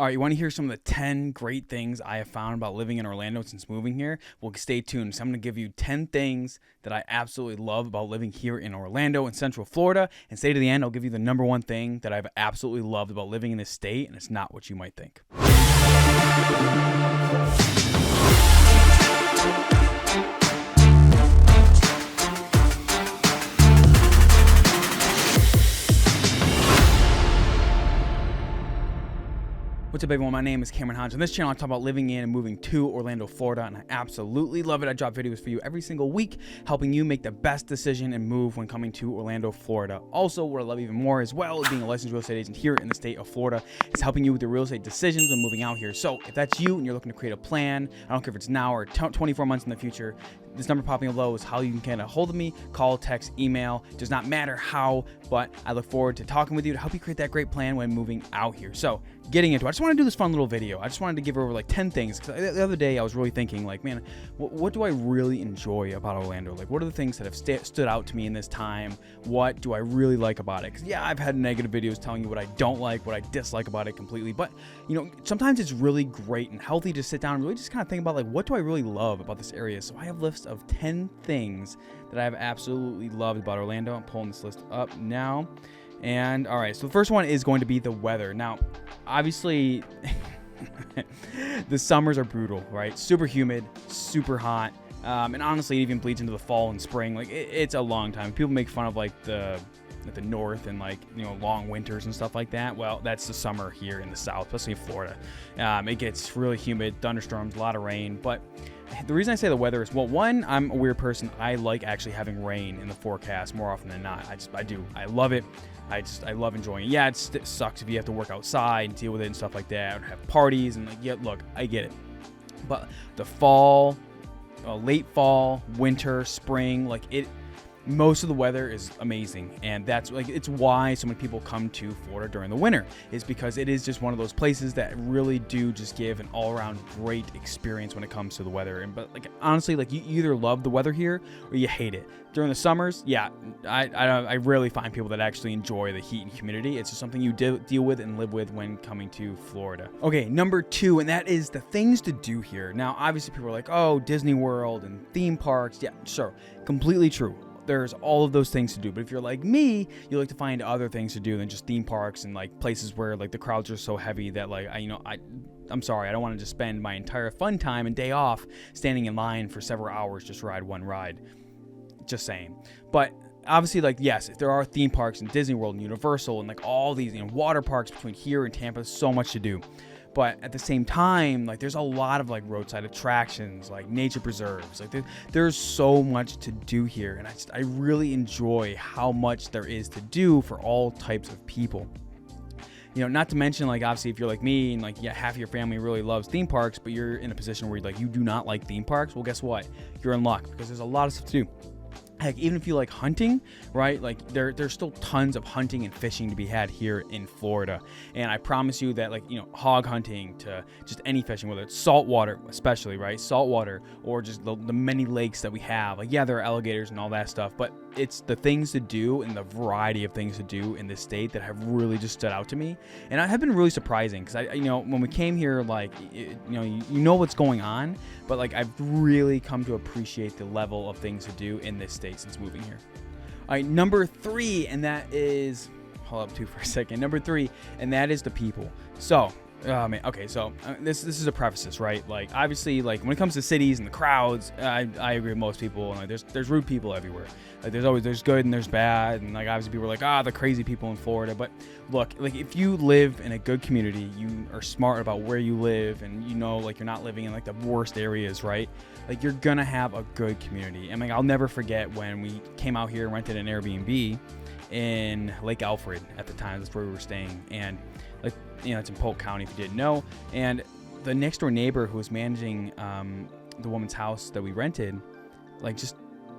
All right, you want to hear some of the 10 great things I have found about living in Orlando since moving here? Well, stay tuned. So I'm going to give you 10 things that I absolutely love about living here in Orlando in Central Florida. And stay to the end, I'll give you the number one thing that I've absolutely loved about living in this state, and it's not what you might think. What's up, everyone? My name is Cameron Hodge. On this channel, I talk about living in and moving to Orlando, Florida, and I absolutely love it. I drop videos for you every single week, helping you make the best decision and move when coming to Orlando, Florida. Also, what I love even more as well, being a licensed real estate agent here in the state of Florida, is helping you with your real estate decisions when moving out here. So if that's you and you're looking to create a plan, I don't care if it's now or 24 months in the future, this number popping below is how you can get a hold of me. Call, text, email. Does not matter how, but I look forward to talking with you to help you create that great plan when moving out here. So getting into it, I just want to do this fun little video. I just wanted to give over like 10 things. Because the other day I was really thinking like, man, what do I really enjoy about Orlando? Like, what are the things that have stood out to me in this time? What do I really like about it? Because yeah, I've had negative videos telling you what I don't like, what I dislike about it completely. But you know, sometimes it's really great and healthy to sit down and really just kind of think about like, what do I really love about this area? So I have lists of 10 things that I've absolutely loved about Orlando. I'm pulling this list up now. And all right, so the first one is going to be the weather. Now, obviously, the summers are brutal, right? Super humid, super hot. And honestly, it even bleeds into the fall and spring. Like it's a long time. People make fun of like the north and like, you know, long winters and stuff like that. Well, that's the summer here in the south, especially in Florida. It gets really humid, thunderstorms, a lot of rain. But the reason I say the weather is, well, one, I'm a weird person. I like actually having rain in the forecast more often than not. I do. I love it. I love enjoying it. Yeah, it sucks if you have to work outside and deal with it and stuff like that, or have parties and like, yeah, look, I get it. But the fall, late fall, winter, spring, like most of the weather is amazing, and that's like it's why so many people come to Florida during the winter, is because it is just one of those places that really do just give an all-around great experience when it comes to the weather. And but like honestly, like you either love the weather here or you hate it. During the summers, yeah, I rarely find people that actually enjoy the heat and humidity. It's just something you deal with and live with when coming to Florida. Okay, number two, and that is the things to do here. Now, obviously, people are like, oh, Disney World and theme parks. Yeah, sure, completely true. There's all of those things to do, but if you're like me, you like to find other things to do than just theme parks and like places where like the crowds are so heavy that like I'm sorry, I don't want to just spend my entire fun time and day off standing in line for several hours just to ride one ride. Just saying. But obviously, like, yes, if there are theme parks and Disney World and Universal and like all these, you know, water parks between here and Tampa, so much to do. But at the same time, like there's a lot of like roadside attractions, like nature preserves. Like there's so much to do here, and I really enjoy how much there is to do for all types of people. You know, not to mention, like, obviously, if you're like me and like, yeah, half of your family really loves theme parks, but you're in a position where like you do not like theme parks, well, guess what? You're in luck, because there's a lot of stuff to do. Heck, even if you like hunting, right? Like there's still tons of hunting and fishing to be had here in Florida. And I promise you that, like, you know, hog hunting to just any fishing, whether it's saltwater, especially, right? Saltwater, or just the many lakes that we have. Like, yeah, there are alligators and all that stuff, but it's the things to do and the variety of things to do in this state that have really just stood out to me. And I have been really surprising because you know, when we came here, like, you know what's going on, but like I've really come to appreciate the level of things to do in this state since moving here. All right, number three, and that is, hold up for a second. Number three, and that is the people. So, okay, so this is a preface, right? Like, obviously, like when it comes to cities and the crowds, I agree with most people. And like, there's rude people everywhere. Like, there's good and there's bad, and like obviously people are like, the crazy people in Florida. But look, like if you live in a good community, you are smart about where you live, and you know, like you're not living in like the worst areas, right? Like you're gonna have a good community. And like I'll never forget when we came out here and rented an Airbnb in Lake Alfred at the time. That's where we were staying, and like, you know, it's in Polk County if you didn't know. And the next door neighbor who was managing the woman's house that we rented, like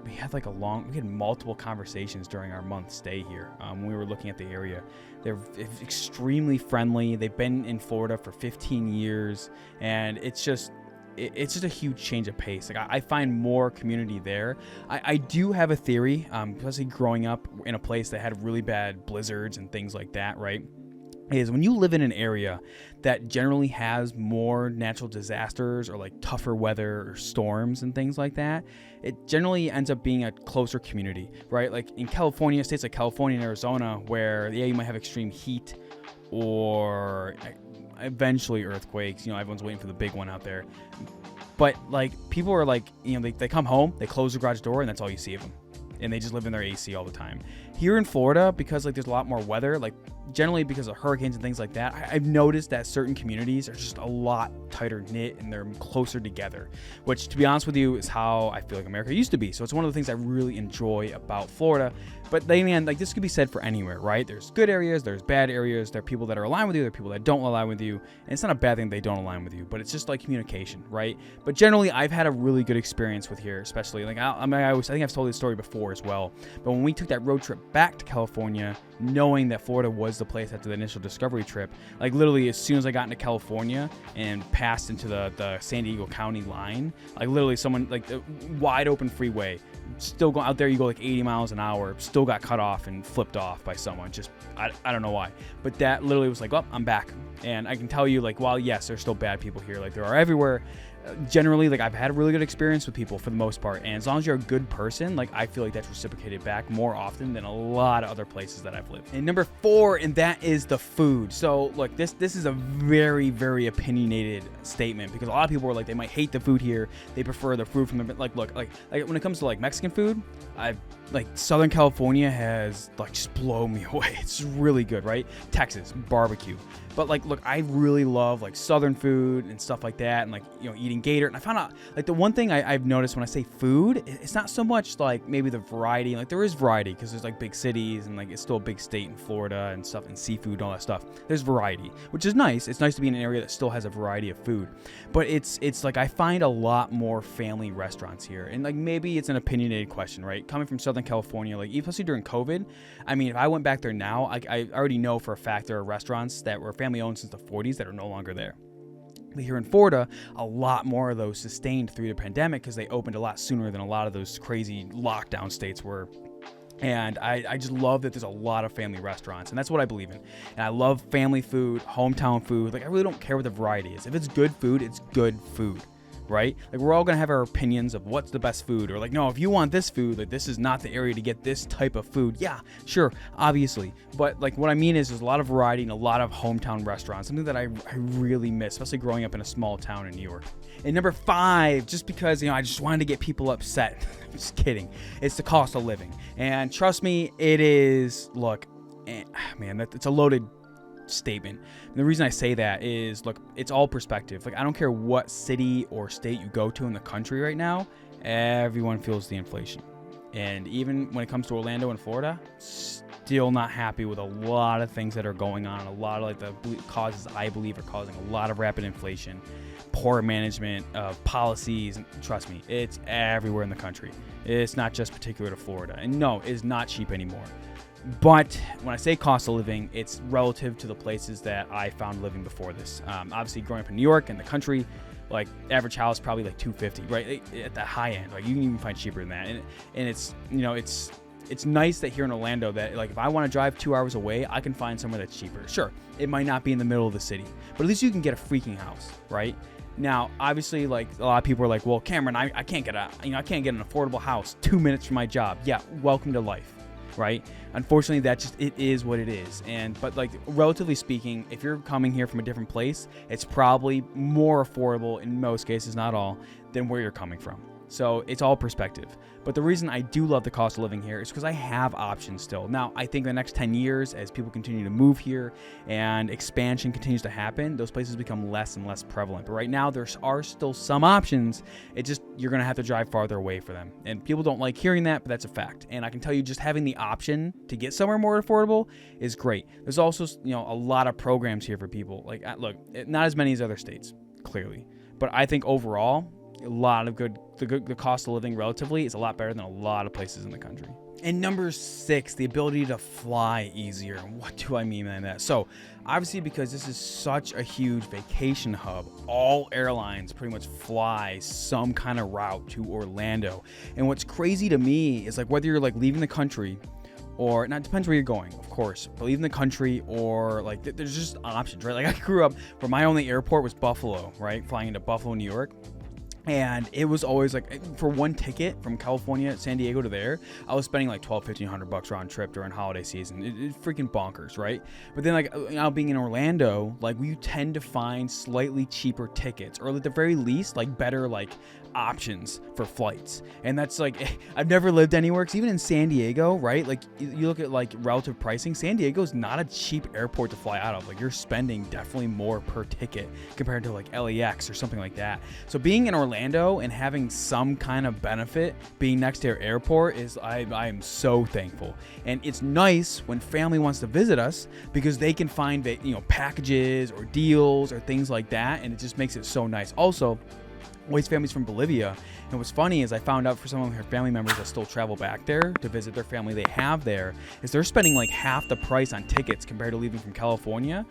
we had multiple conversations during our month stay here when we were looking at the area. They're extremely friendly. They've been in Florida for 15 years, and it's just a huge change of pace. Like I find more community there. I do have a theory, especially growing up in a place that had really bad blizzards and things like that, right? is when you live in an area that generally has more natural disasters or like tougher weather or storms and things like that, it generally ends up being a closer community, right? Like in California, states like California and Arizona, where you might have extreme heat or eventually earthquakes. Everyone's waiting for the big one out there. But like people are like, they come home, they close the garage door, and that's all you see of them. And they just live in their AC all the time. Here in Florida, because like there's a lot more weather, like generally because of hurricanes and things like that, I've noticed that certain communities are just a lot tighter knit and they're closer together, which to be honest with you is how I feel like America used to be. So it's one of the things I really enjoy about Florida. But then again, like this could be said for anywhere, right? There's good areas, there's bad areas, there are people that are aligned with you, there are people that don't align with you. And it's not a bad thing they don't align with you, but it's just like communication, right? But generally, I've had a really good experience with here, especially like I think I've told this story before as well. But when we took that road trip back to California, knowing that Florida was the place after the initial discovery trip, like literally as soon as I got into California and passed into the San Diego County line, like literally someone like a wide open freeway, still going out there, you go like 80 miles an hour, still got cut off and flipped off by someone. Just I don't know why, but that literally was like, oh, I'm back. And I can tell you, like, while yes, there's still bad people here, like there are everywhere, generally, like I've had a really good experience with people for the most part, and as long as you're a good person, like I feel like that's reciprocated back more often than a lot of other places that I've lived. And number 4, and that is the food. So look, this is a very, very opinionated statement, because a lot of people are like, they might hate the food here, they prefer the food from the, like when it comes to like Mexican food, like Southern California has like just blown me away. It's really good, right? Texas barbecue. But like, look, I really love like Southern food and stuff like that, and like, eating gator. And I found out like the one thing I've noticed when I say food, it's not so much like maybe the variety. Like there is variety because there's like big cities and like it's still a big state in Florida and stuff, and seafood and all that stuff. There's variety, which is nice. It's nice to be in an area that still has a variety of food. But it's like I find a lot more family restaurants here, and like maybe it's an opinionated question, right? Coming from Southern California, like especially during COVID, I mean, if I went back there now, I already know for a fact there are restaurants that were family owned since the 40s that are no longer there. But here in Florida, a lot more of those sustained through the pandemic because they opened a lot sooner than a lot of those crazy lockdown states were. And I just love that there's a lot of family restaurants, and that's what I believe in. And I love family food, hometown food. Like I really don't care what the variety is. If it's good food, it's good food. Right? Like we're all going to have our opinions of what's the best food, or like, no, if you want this food, like this is not the area to get this type of food. Yeah, sure, obviously. But like what I mean is there's a lot of variety and a lot of hometown restaurants, something that I really miss, especially growing up in a small town in New York. And number 5, just because, I just wanted to get people upset. I'm just kidding. It's the cost of living. And trust me, it is, look, man, it's a loaded statement. And the reason I say that is, look, it's all perspective. Like I don't care what city or state you go to in the country right now, everyone feels the inflation. And even when it comes to Orlando and Florida, still not happy with a lot of things that are going on. A lot of like the causes I believe are causing a lot of rapid inflation, poor management of policies. And trust me, it's everywhere in the country. It's not just particular to Florida. And no, it's not cheap anymore. But when I say cost of living, it's relative to the places that I found living before this. Obviously, growing up in New York and the country, like average house probably like $250, right? At the high end, like you can even find cheaper than that. And it's it's nice that here in Orlando that like if I want to drive 2 hours away, I can find somewhere that's cheaper. Sure, it might not be in the middle of the city, but at least you can get a freaking house, right? Now, obviously, like a lot of people are like, well, Cameron, I can't get I can't get an affordable house 2 minutes from my job. Yeah, welcome to life. Right? Unfortunately, it is what it is. But like relatively speaking, if you're coming here from a different place, it's probably more affordable in most cases, not all, than where you're coming from. So it's all perspective. But the reason I do love the cost of living here is because I have options still. Now, I think the next 10 years, as people continue to move here and expansion continues to happen, those places become less and less prevalent. But right now, there are still some options. It just, you're going to have to drive farther away for them. And people don't like hearing that, but that's a fact. And I can tell you, just having the option to get somewhere more affordable is great. There's also, a lot of programs here for people. Like, look, not as many as other states, clearly. But I think overall, a lot of the cost of living relatively is a lot better than a lot of places in the country. And number 6, the ability to fly easier. What do I mean by that? So obviously, because this is such a huge vacation hub, all airlines pretty much fly some kind of route to Orlando. And what's crazy to me is like whether you're like leaving the country or not, depends where you're going, of course, but leaving the country, or like there's just options, right? Like I grew up where my only airport was Buffalo, right? Flying into Buffalo, New York. And it was always like, for one ticket from California, San Diego to there, I was spending like $1,200-1,500 round trip during holiday season. It's freaking bonkers, right? But then like now being in Orlando, like we tend to find slightly cheaper tickets, or at the very least, like better like options for flights. And that's like, I've never lived anywhere, because even in San Diego, right? Like you look at like relative pricing, San Diego's not a cheap airport to fly out of. Like you're spending definitely more per ticket compared to like LAX or something like that. So being in Orlando and having some kind of benefit being next to your airport is, I am so thankful. And it's nice when family wants to visit us, because they can find, packages or deals or things like that, and it just makes it so nice. Also, Wade's family's from Bolivia, and what's funny is I found out for some of her family members that still travel back there to visit their family they have there, is they're spending like half the price on tickets compared to leaving from California,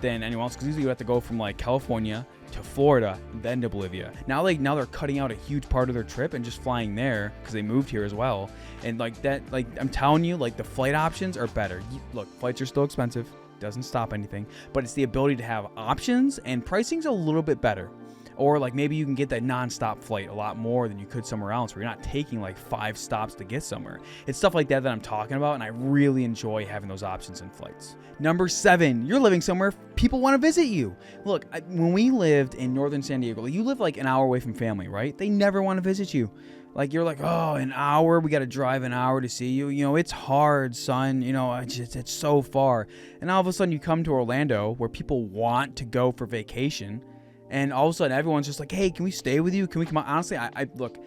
than anyone else, because usually you have to go from like California to Florida, then to Bolivia. Now they're cutting out a huge part of their trip and just flying there, because they moved here as well. And like that, like I'm telling you, like the flight options are better. Look, flights are still expensive, doesn't stop anything, but it's the ability to have options, and pricing's a little bit better. Or like maybe you can get that non-stop flight a lot more than you could somewhere else, where you're not taking like 5 stops to get somewhere. It's stuff like that I'm talking about, and I really enjoy having those options in flights. Number 7, you're living somewhere people want to visit you. Look, when we lived in northern San Diego, you live like an hour away from family, right? They never want to visit you. Like you're like, oh, an hour, we got to drive an hour to see you. It's hard, son. It's so far. And all of a sudden you come to Orlando, where people want to go for vacation, and all of a sudden everyone's just like, hey, can we stay with you? Can we come out? Honestly, I look,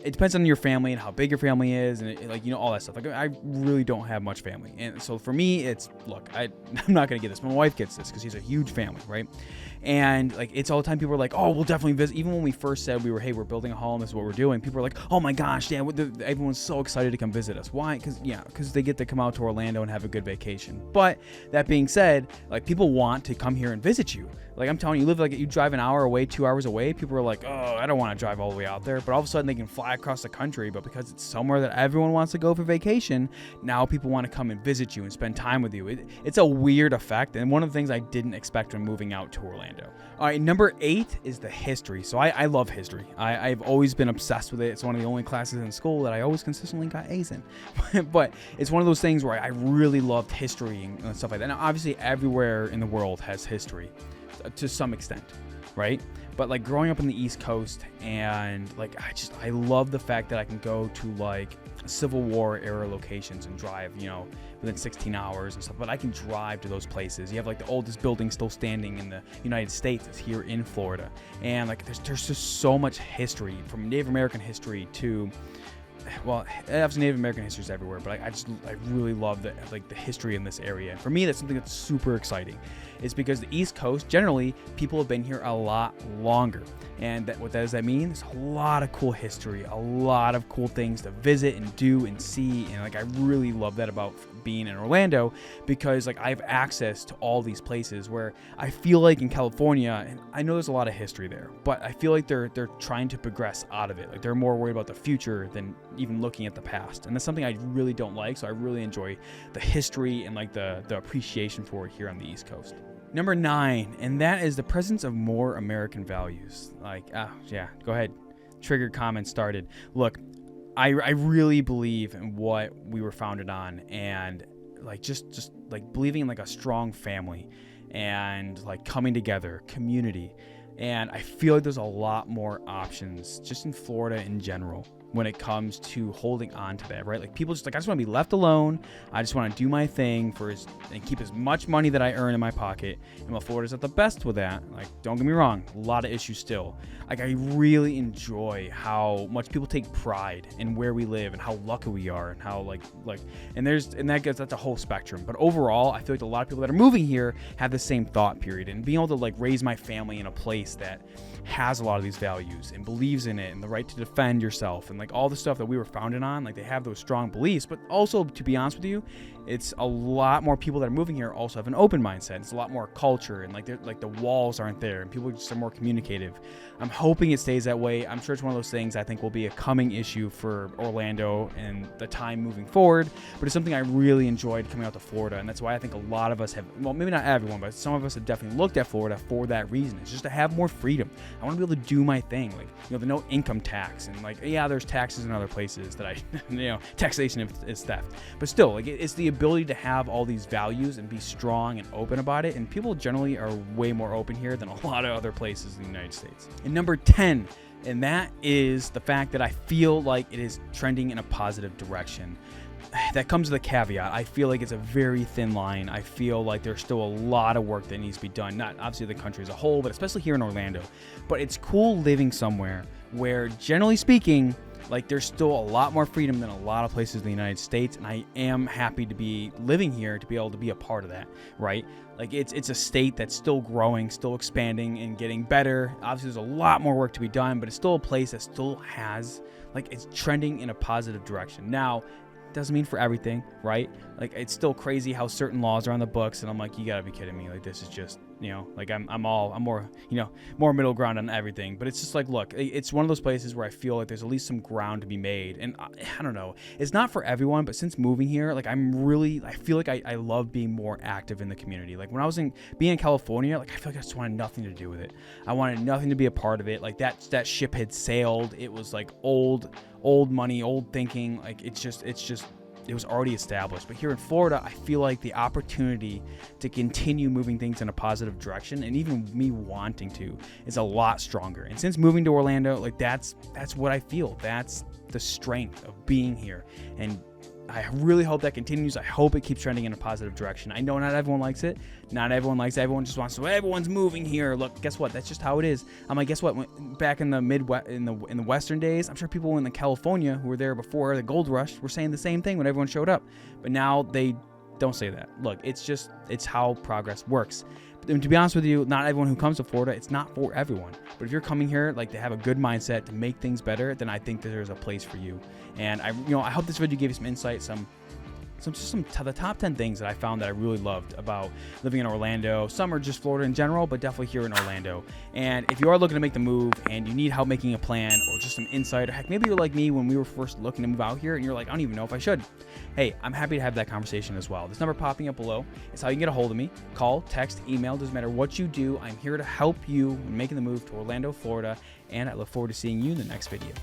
it depends on your family and how big your family is, and all that stuff. Like I really don't have much family, and so for me, it's look, I'm not gonna get this. My wife gets this because she's a huge family, right? And like it's all the time. People are like, oh, we'll definitely visit. Even when we first said hey, we're building a home, this is what we're doing, people are like, oh my gosh, yeah, everyone's so excited to come visit us. Why? Because they get to come out to Orlando and have a good vacation. But that being said, like people want to come here and visit you. Like I'm telling you, you drive an hour away, 2 hours away, people are like, oh, I don't want to drive all the way out there. But all of a sudden they can fly across the country, but because it's somewhere that everyone wants to go for vacation, now people want to come and visit you and spend time with you. It's a weird effect, and one of the things I didn't expect when moving out to Orlando. All right, number 8 is the history. So I love history. I've always been obsessed with it. It's one of the only classes in school that I always consistently got A's in. But it's one of those things where I really loved history and stuff like that. Now, obviously, everywhere in the world has history to some extent, right? But like growing up in the East Coast, and like I love the fact that I can go to like Civil War era locations and drive, within 16 hours and stuff. But I can drive to those places. You have like the oldest building still standing in the United States is here in Florida, and like there's just so much history, from Native American history to, well, obviously Native American history is everywhere, but I really love the history in this area. And for me, that's something that's super exciting. It's because the East Coast, generally, people have been here a lot longer. And what does that mean? There's a lot of cool history, a lot of cool things to visit and do and see. And like I really love that about being in Orlando, because like I have access to all these places, where I feel like in California, and I know there's a lot of history there, but I feel like they're trying to progress out of it. Like they're more worried about the future than even looking at the past. And that's something I really don't like. So I really enjoy the history and like the appreciation for it here on the East Coast. Number 9, and that is the presence of more American values. Go ahead. Triggered comment started. Look, I really believe in what we were founded on, and like just like believing in like a strong family, and like coming together, community. And I feel like there's a lot more options just in Florida in general when it comes to holding on to that, right? Like people just I just want to be left alone. I just want to do my thing and keep as much money that I earn in my pocket. And while Florida's at the best with that, like don't get me wrong, a lot of issues still. Like I really enjoy how much people take pride in where we live and how lucky we are, and how that's a whole spectrum. But overall, I feel like a lot of people that are moving here have the same thought period, and being able to like raise my family in a place that has a lot of these values and believes in it, and the right to defend yourself, and like all the stuff that we were founded on. Like they have those strong beliefs, but also, to be honest with you, it's a lot more people that are moving here also have an open mindset. It's a lot more culture, and like the walls aren't there, and people just are more communicative. I'm hoping it stays that way. I'm sure it's one of those things I think will be a coming issue for Orlando and the time moving forward, but it's something I really enjoyed coming out to Florida, and that's why I think a lot of us have, well, maybe not everyone, but some of us have definitely looked at Florida for that reason. It's just to have more freedom. I want to be able to do my thing, like, you know, the no income tax, and like, yeah, there's taxes in other places that I, you know, taxation is theft, but still, like, it's the ability to have all these values and be strong and open about it, and people generally are way more open here than a lot of other places in the United States. And number 10, and that is the fact that I feel like it is trending in a positive direction. That comes with a caveat. I feel like it's a very thin line. I feel like there's still a lot of work that needs to be done, not obviously the country as a whole, but especially here in Orlando. But it's cool living somewhere where, generally speaking, like, there's still a lot more freedom than a lot of places in the United States, and I am happy to be living here to be able to be a part of that, right? Like, it's a state that's still growing, still expanding, and getting better. Obviously, there's a lot more work to be done, but it's still a place that still has, like, it's trending in a positive direction. Now, doesn't mean for everything, right? Like, it's still crazy how certain laws are on the books, and I'm like, you gotta be kidding me. Like, this is just, you know, like, I'm more, you know, more middle ground on everything. But it's just like, look, it's one of those places where I feel like there's at least some ground to be made. And I don't know, it's not for everyone, but since moving here, like, I feel like I love being more active in the community. Like, when I was being in California, like, I feel like I just wanted nothing to do with it. I wanted nothing to be a part of it. Like, that ship had sailed. It was like old money, old thinking. Like, it was already established. But here in Florida, I feel like the opportunity to continue moving things in a positive direction, and even me wanting to, is a lot stronger. And since moving to Orlando, like, that's what I feel. That's the strength of being here. And I really hope that continues. I hope it keeps trending in a positive direction. I know not everyone likes it. Not everyone likes it. Everyone just wants to, everyone's moving here. Look, guess what? That's just how it is. I'm like, guess what? Back in the Midwest, in the Western days, I'm sure people in the California who were there before the gold rush were saying the same thing when everyone showed up. But now they don't say that. Look, it's how progress works. And to be honest with you, not everyone who comes to Florida, it's not for everyone. But if you're coming here, like, to have a good mindset to make things better, then I think that there's a place for you. And I hope this video gave you some insight, some the top 10 things that I found that I really loved about living in Orlando. Some are just Florida in general, but definitely here in Orlando. And if you are looking to make the move and you need help making a plan, or just some insight, or heck, maybe you're like me when we were first looking to move out here and you're like, I don't even know if I should. Hey, I'm happy to have that conversation as well. This number popping up below is how you can get a hold of me. Call, text, email, doesn't matter what you do. I'm here to help you in making the move to Orlando, Florida, and I look forward to seeing you in the next video.